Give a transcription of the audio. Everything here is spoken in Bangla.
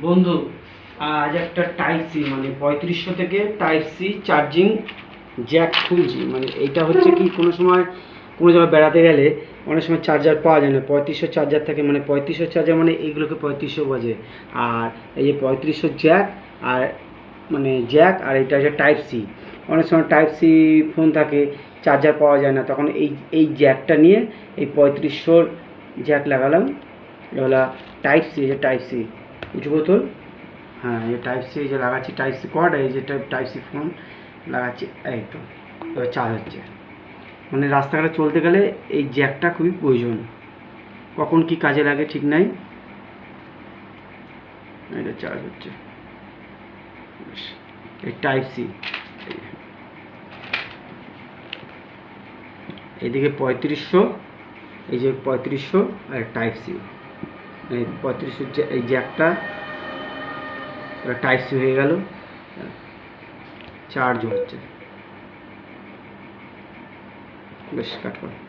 বন্ধু, আজ একটা টাইপ সি মানে 3500 থেকে টাইপ সি চার্জিং জ্যাক খুলছি। মানে এইটা হচ্ছে কি, কোনো সময় কোনো জায়গায় বেড়াতে গেলে অনেক সময় চার্জার পাওয়া যায় না। 3500 চার্জার থাকে, মানে 3500 চার্জার মানে এইগুলোকে 3500 বাজে। আর এই যে 3500 জ্যাক, আর মানে জ্যাক, আর এটা হচ্ছে টাইপ সি। অনেক সময় টাইপ সি ফোন থাকে, চার্জার পাওয়া যায় না, তখন এই এই জ্যাকটা নিয়ে এই 3500 জ্যাক লাগালাম। এগুলা টাইপ সি, এই যে টাইপ সি উঁচু বোতল। হ্যাঁ, এই টাইপ সি এই যে লাগাচ্ছি, টাইপ সি কর্ড, এই যে টাইপ সি ফোন লাগাচ্ছি। এই তো এবার চার্জ হচ্ছে। মানে রাস্তাঘাটে চলতে গেলে এই জ্যাকটা খুবই প্রয়োজন, কখন কি কাজে লাগে ঠিক নাই। এটা চার্জ হচ্ছে, এই টাইপ সি। এদিকে 3500, এই যে 3500 আর টাইপ সি। এই 3500 এই জ্যাকটা টাইপ সি হয়ে গেল, চার্জ হচ্ছে। বেশ কাট করো।